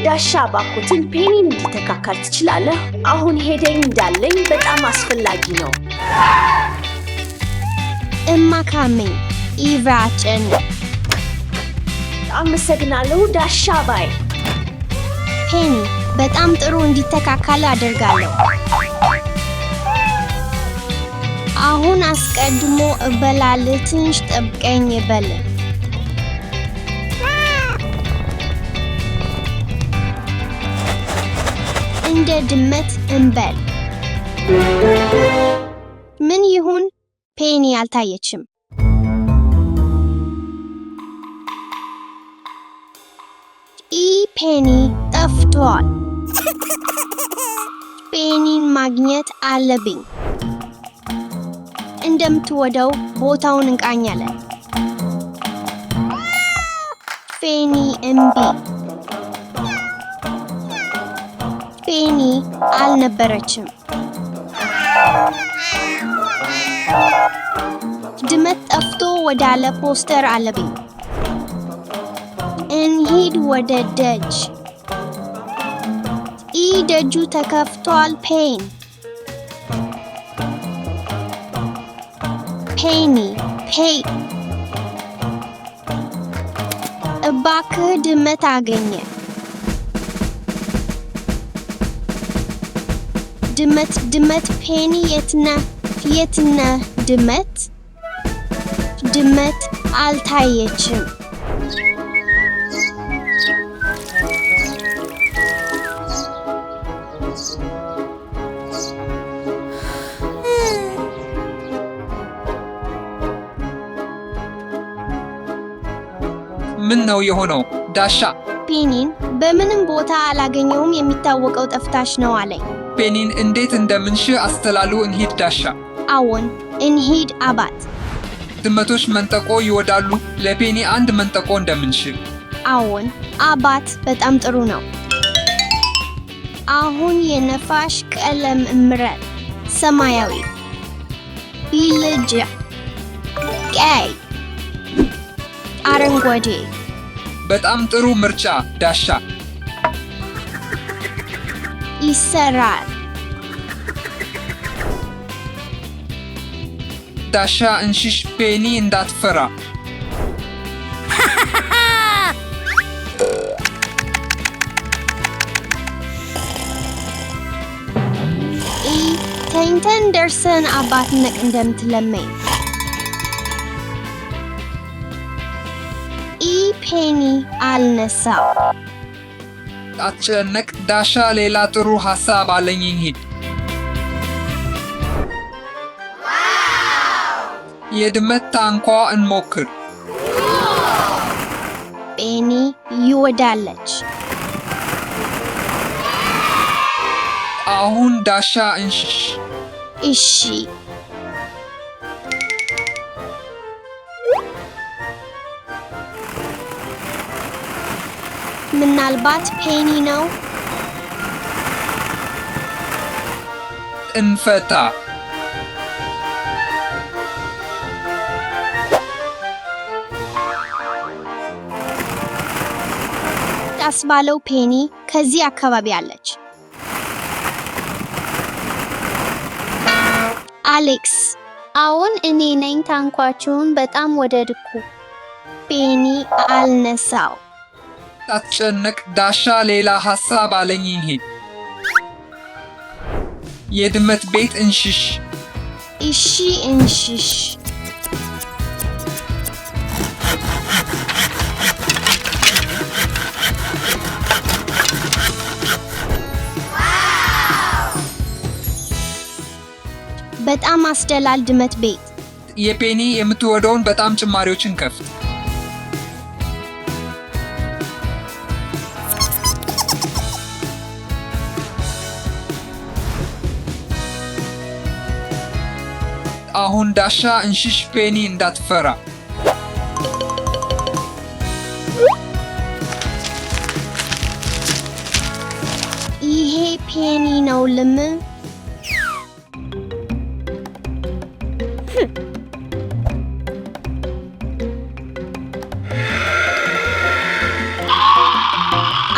ዳሻ ባኮትን ፔኒን እንዲተካካል ትችላለህ? አሁን ሄደኝ እንዳለኝ በጣም አስፈላጊ ነው። እማካሜን ኢቫጭን አመሰግናለሁ ዳሻ ባይ። ፔኒ በጣም ጥሩ እንዲተካካል አደርጋለሁ። አሁን አስቀድሞ እበላለሁ። ትንሽ ጠብቀኝ በል። እንደ ድመት እንበል። ምን ይሁን? ፔኒ አልታየችም። ፔኒ ጠፍቷል። ፔኒን ማግኘት አለብኝ። እንደምትወደው ቦታውን እንቃኛለን። ፔኒ እምቢ። ፔኒ አልነበረችም። ድመት ጠፍቶ ወዳለ ፖስተር አለብኝ። እንሂድ ወደ ደጅ። ደጁ ተከፍቷል። ፔኒ እባክህ ድመት አገኘ። ድመት ፔኒ የት ነህ? ድመት አልታየችም። ምን ነው የሆነው? ዳሻ ፔኒን በምንም ቦታ አላገኘውም። የሚታወቀው ጠፍታሽ ነው አለኝ። ፔኒን እንዴት እንደምንሽ አስተላሉ። እንሂድ ዳሻ። አዎን እንሂድ አባት። ድመቶች መንጠቆ ይወዳሉ። ለፔኒ አንድ መንጠቆ እንደምንሽ። አዎን አባት፣ በጣም ጥሩ ነው። አሁን የነፋሽ ቀለም ምረጥ። ሰማያዊ፣ ቢልጅ፣ ቀይ፣ አረንጓዴ። በጣም ጥሩ ምርጫ ዳሻ። ይሰራል። ዳሻ እንሽሽ። ፔኒ እንዳትፈራ። ተኝተን ደርሰን አባትነቅ እንደምትለመኝ። ፔኒ አልነሳው። አትጨነቅ ዳሻ። ሌላ ጥሩ ሐሳብ አለኝ። እንሂድ። የድመት ታንኳ እንሞክር። ፔኒ ይወዳለች። አሁን ዳሻ እንሽሽ። እሺ። ምናልባት ፔኒ ነው። እንፈታ። ቀስ ባለው። ፔኒ ከዚህ አካባቢ አለች። አሌክስ። አሁን እኔ ነኝ። ታንኳችሁን በጣም ወደድኩ። ፔኒ አልነሳው። አትጨነቅ ዳሻ። ሌላ ሐሳብ አለኝ። እንሂድ። የድመት ቤት እንሽሽ። እሺ እንሽሽ። በጣም አስደላል ድመት ቤት። የፔኒ የምትወደውን በጣም ጭማሪዎችን ከፍት። አሁን ዳሻ እንሽሽ። ፔኒ እንዳትፈራ። ይሄ ፔኒ ነው።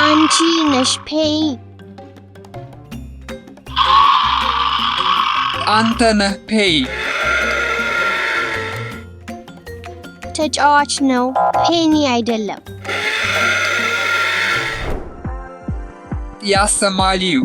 አንቺ ነሽ ፔይ? አንተ ነህ ፔይ። ተጫዋች ነው፣ ፔኒ አይደለም። ያሰማሊው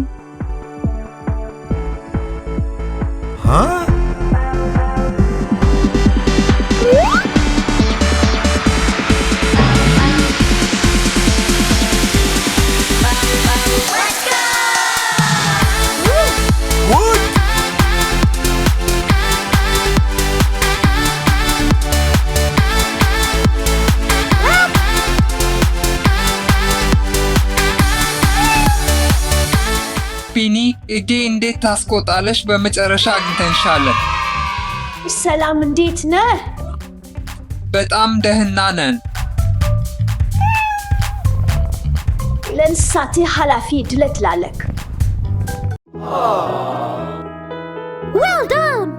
ፒኒ እጌ እንዴት ታስቆጣለሽ? በመጨረሻ አግኝተንሻለን። ሰላም፣ እንዴት ነህ? በጣም ደህና ነን። ለእንስሳትህ ኃላፊ ድለት ላለክ። Well done!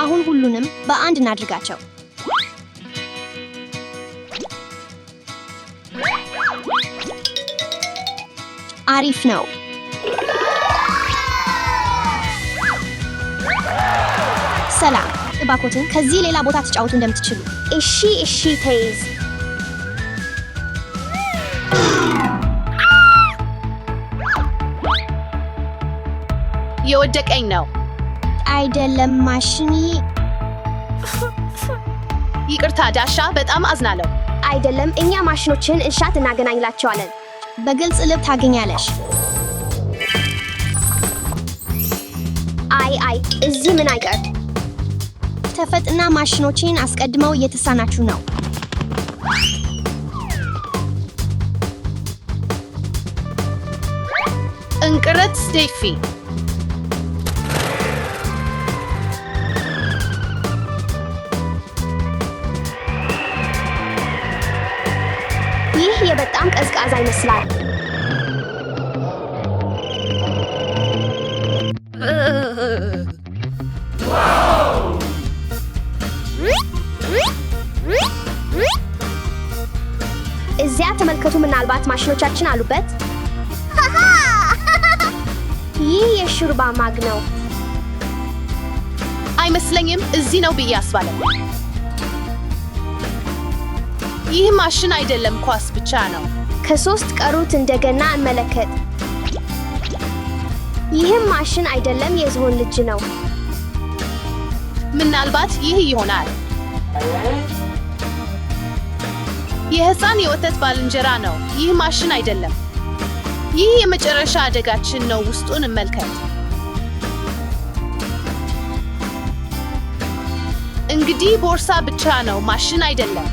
አሁን ሁሉንም በአንድ እናድርጋቸው። አሪፍ ነው። ሰላም፣ እባክዎትን ከዚህ ሌላ ቦታ ተጫወቱ እንደምትችሉ። እሺ ተይዝ። የወደቀኝ ነው። አይደለም ማሽኒ። ይቅርታ ዳሻ፣ በጣም አዝናለሁ። አይደለም፣ እኛ ማሽኖችን እንሻት እናገናኝላቸዋለን። በግልጽ ልብ ታገኛለሽ። አይ፣ እዚህ ምን አይቀር። ተፈጥና ማሽኖችን አስቀድመው እየተሳናችሁ ነው። እንቅረት ስቴፊ። ይህ የበጣም ቀዝቃዛ ይመስላል። እዚያ ተመልከቱ፣ ምናልባት ማሽኖቻችን አሉበት። ይህ የሹርባ ማግ ነው። አይመስለኝም፣ እዚህ ነው ብዬ አስባለሁ። ይህ ማሽን አይደለም፣ ኳስ ብቻ ነው። ከሶስት ቀሩት እንደገና እንመለከት። ይህም ማሽን አይደለም፣ የዝሆን ልጅ ነው። ምናልባት ይህ ይሆናል። የህፃን የወተት ባልንጀራ ነው። ይህ ማሽን አይደለም። ይህ የመጨረሻ አደጋችን ነው። ውስጡን እንመልከት። እንግዲህ ቦርሳ ብቻ ነው፣ ማሽን አይደለም።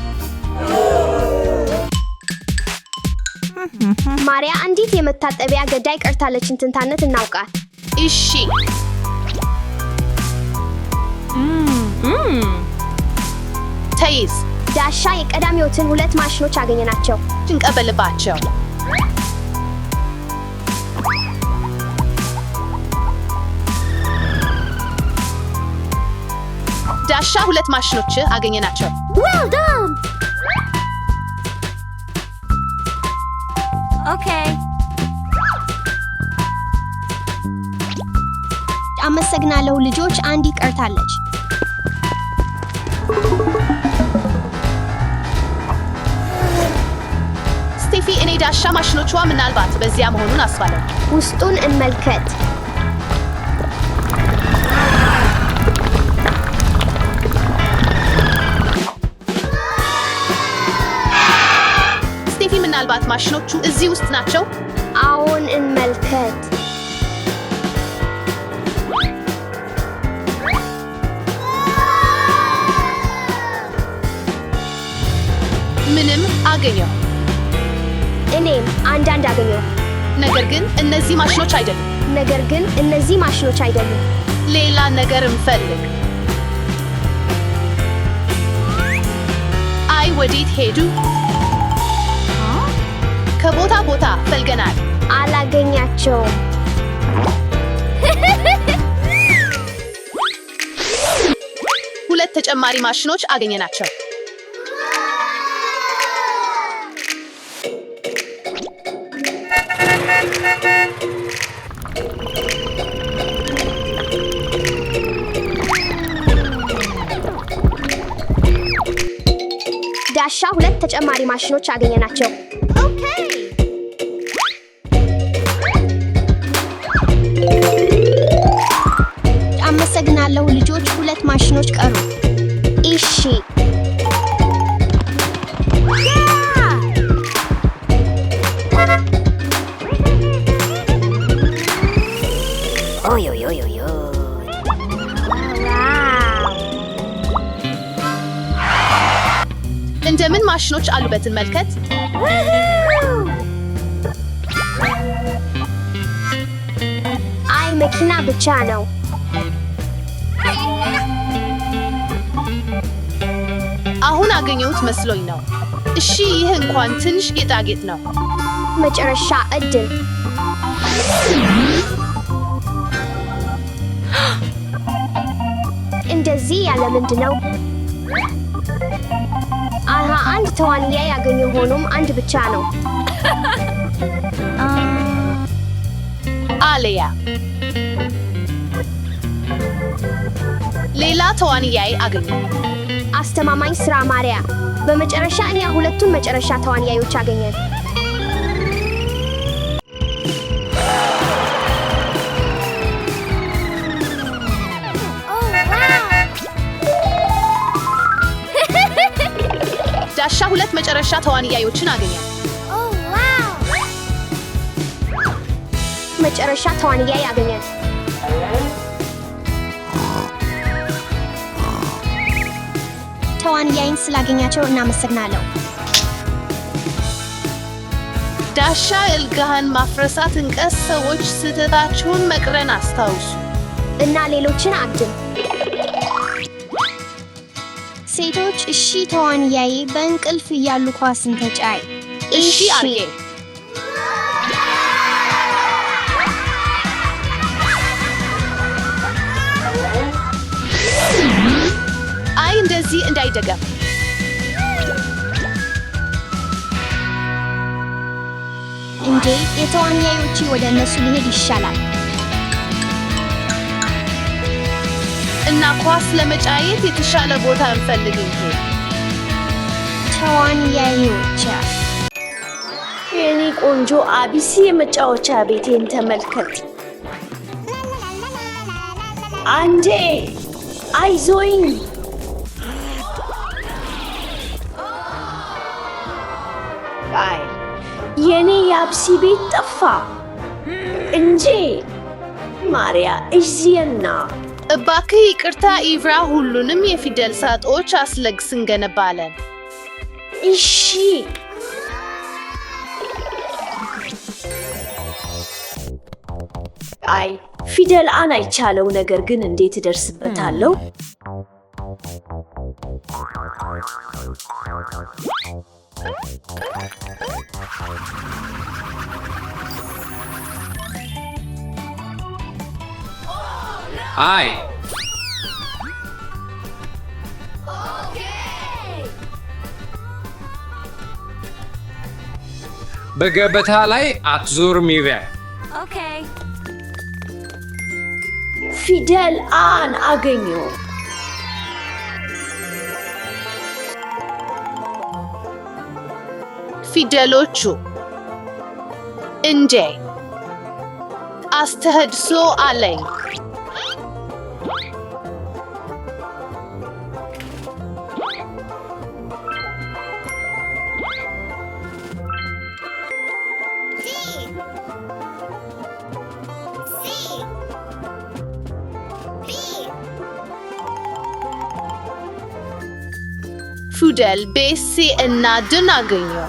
ማሪያ፣ አንዲት የመታጠቢያ ገዳይ ቀርታለችን። ትንታነት እናውቃት። እሺ፣ ተይዝ። ዳሻ፣ የቀዳሚዎትን ሁለት ማሽኖች አገኘናቸው። እንቀበልባቸው። ዳሻ፣ ሁለት ማሽኖች አገኘናቸው። Well done! Okay. አመሰግናለሁ ልጆች፣ አንዲ ቀርታለች። ስቴፊ፣ እኔ ዳሻ ማሽኖቿ ምናልባት በዚያ መሆኑን አስባለሁ። ውስጡን እንመልከት። ስቴፊ፣ ምናልባት ማሽኖቹ እዚህ ውስጥ ናቸው። አሁን እንመልከት። ምንም አገኘሁ። እኔም አንዳንድ አገኘሁ። ነገር ግን እነዚህ ማሽኖች አይደሉም። ሌላ ነገር እንፈልግ። አይ፣ ወዴት ሄዱ? ከቦታ ቦታ ፈልገናል። አላገኛቸውም። 2 ተጨማሪ ማሽኖች አገኘናቸው። ዳሻ 2 ተጨማሪ ማሽኖች አገኘናቸው። ኦኬ አመሰግናለሁ ልጆች፣ 2 ማሽኖች ቀሩ። እሺ እንደምን ማሽኖች አሉበትን መልከት። አይ መኪና ብቻ ነው። አሁን አገኘሁት መስሎኝ ነው። እሺ ይህ እንኳን ትንሽ ጌጣጌጥ ነው። መጨረሻ እድል። እንደዚህ ያለ ምንድነው? አሃ አንድ ተዋንያ ያገኘው፣ ሆኖም አንድ ብቻ ነው። አለያ ሌላ ተዋንያይ አገኘው። አስተማማኝ ስራ ማሪያ። በመጨረሻ እኛ 2ቱን መጨረሻ ተዋንያዮች አገኘን። ዳሻ 2 መጨረሻ ተዋንያዮችን አገኘን። መጨረሻ ተዋንያይ አገኘን። ተዋንያይን ስላገኛቸው እናመሰግናለሁ። ዳሻ እልጋህን ማፍረሳት እንቀስ። ሰዎች ስህተታችሁን መቅረን አስታውሱ እና ሌሎችን አግድም። ሴቶች እሺ ተዋንያዬ በእንቅልፍ እያሉ ኳስን ተጫይ። እሺ አርጌ አይ እንደዚህ እንዳይደገም። እንዴ የተዋንያዮቹ ወደ እነሱ ሊሄድ ይሻላል። እና ኳስ ለመጫየት የተሻለ ቦታ እንፈልግ እንጂ ተዋንያዮች። የኔ ቆንጆ አቢሲ የመጫወቻ ቤቴን ተመልከት። አንዴ አይዞኝ። አይ የኔ የአብሲ ቤት ጠፋ እንጂ ማሪያ እዚህና እባክህ ይቅርታ ኢቭራ፣ ሁሉንም የፊደል ሳጥኖች አስለግስ እንገነባለን። እሺ አይ ፊደል አን አይቻለው፣ ነገር ግን እንዴት እደርስበታለሁ? አይ በገበታ ላይ አትዞርም ይበል። ፊደል አን አገኘው። ፊደሎቹ እንዴ አስተህድሶ አለኝ። ፊደል ቤሲ እና ድን አገኘው።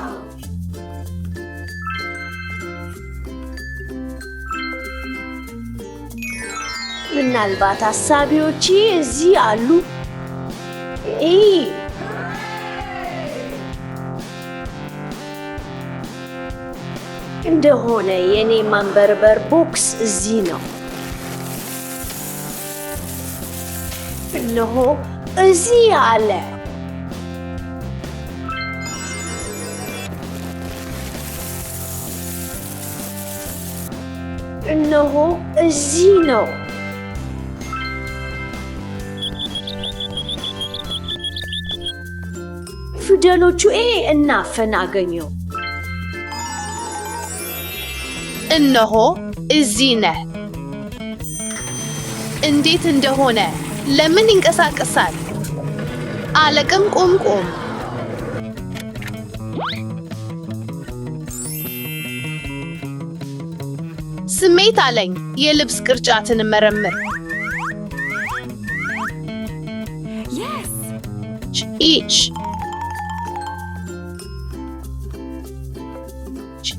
ምናልባት አሳቢዎቼ እዚህ አሉ። እንደሆነ የኔ ማንበርበር ቦክስ እዚህ ነው። እነሆ እዚህ አለ። እነሆ እዚህ ነው። ፊደሎቹ ኤ እና ፈን አገኘው። እነሆ እዚህ ነህ። እንዴት እንደሆነ ለምን ይንቀሳቀሳል? አለቅም ቆምቆም ስሜት አለኝ። የልብስ ቅርጫትን መረምር።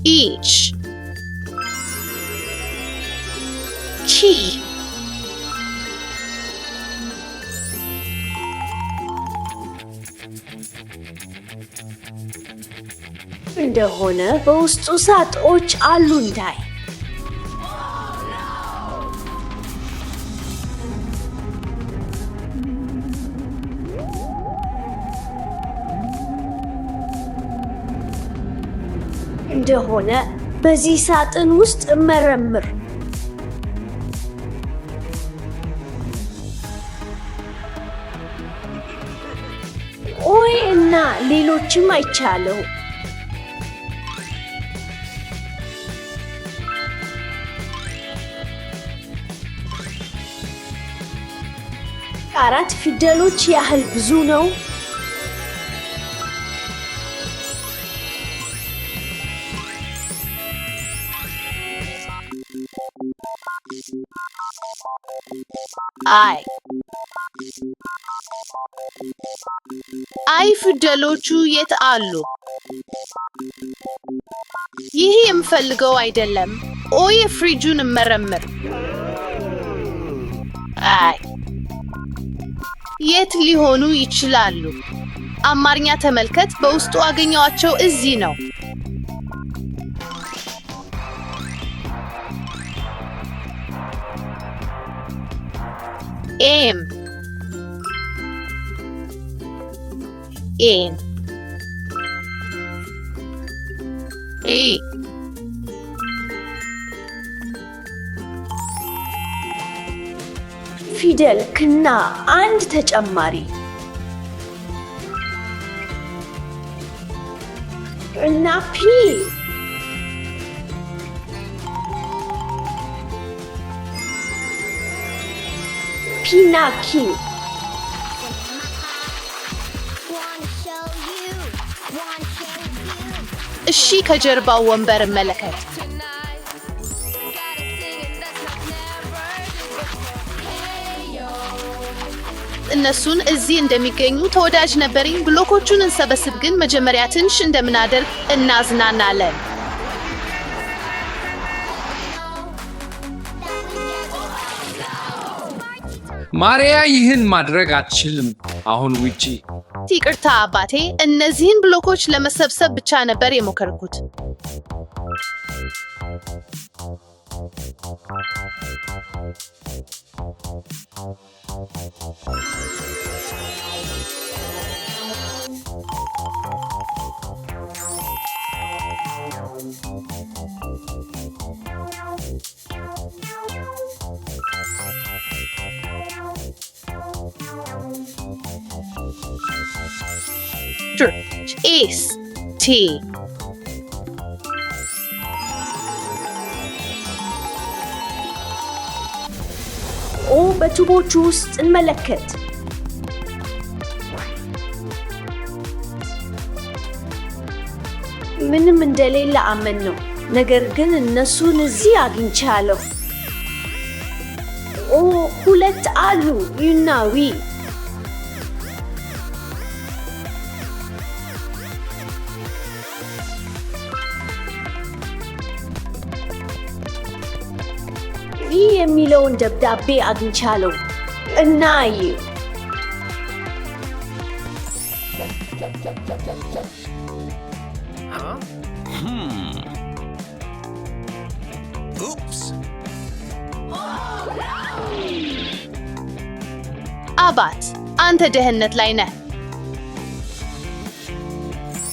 each chi እንደሆነ በውስጡ ሳጥኖች አሉ እንዳይ። እንደሆነ በዚህ ሳጥን ውስጥ መረምር። ኦይ እና ሌሎችም አይቻለሁ። አራት ፊደሎች ያህል ብዙ ነው። አይ ፊደሎቹ የት አሉ? ይህ የምፈልገው አይደለም። ኦይ ፍሪጁን መረምር። አይ የት ሊሆኑ ይችላሉ? አማርኛ ተመልከት። በውስጡ አገኘዋቸው። እዚህ ነው። ኤም ኤን ኤ ፊደል ክና አንድ ተጨማሪ እና ፒ ፒናኪ እሺ ከጀርባው ወንበር መለከት። እነሱን እዚህ እንደሚገኙ ተወዳጅ ነበርኝ። ብሎኮቹን እንሰበስብ፣ ግን መጀመሪያ ትንሽ እንደምናደርግ እናዝናናለን። ማሪያ ይህን ማድረግ አትችልም። አሁን ውጪ። ይቅርታ አባቴ፣ እነዚህን ብሎኮች ለመሰብሰብ ብቻ ነበር የሞከርኩት። ኤስ ቲ ኦ በቱቦቹ ውስጥ እንመለከት። ምንም እንደሌለ አመን ነው። ነገር ግን እነሱን እዚህ አግኝቻለሁ። ኦ ሁለት አሉ። ዩናዊ የሚለውን ደብዳቤ አግኝቻለሁ እና አባት አንተ ደህንነት ላይ ነህ።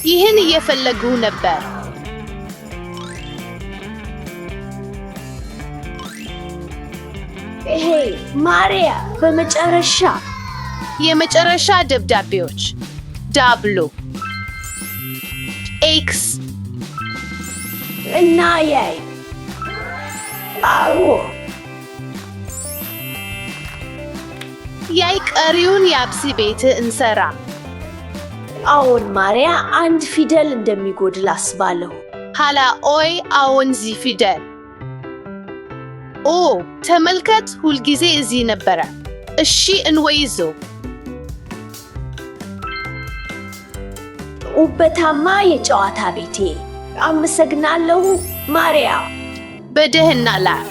ይህን እየፈለጉ ነበር። ማሪያ፣ በመጨረሻ የመጨረሻ ደብዳቤዎች ዳብሎ ኤክስ እና ያይ አዎ ያይ ቀሪውን የአብሲ ቤት እንሰራ። አዎን ማሪያ፣ አንድ ፊደል እንደሚጎድል አስባለሁ። ሀላ ኦይ አዎን ዚ ፊደል ኦ ተመልከት፣ ሁልጊዜ እዚህ ነበረ። እሺ እንወይዞ ውበታማ የጨዋታ ቤቴ። አመሰግናለሁ ማሪያ። በደህና ላይ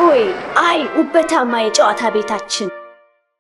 ኦይ አይ ውበታማ የጨዋታ ቤታችን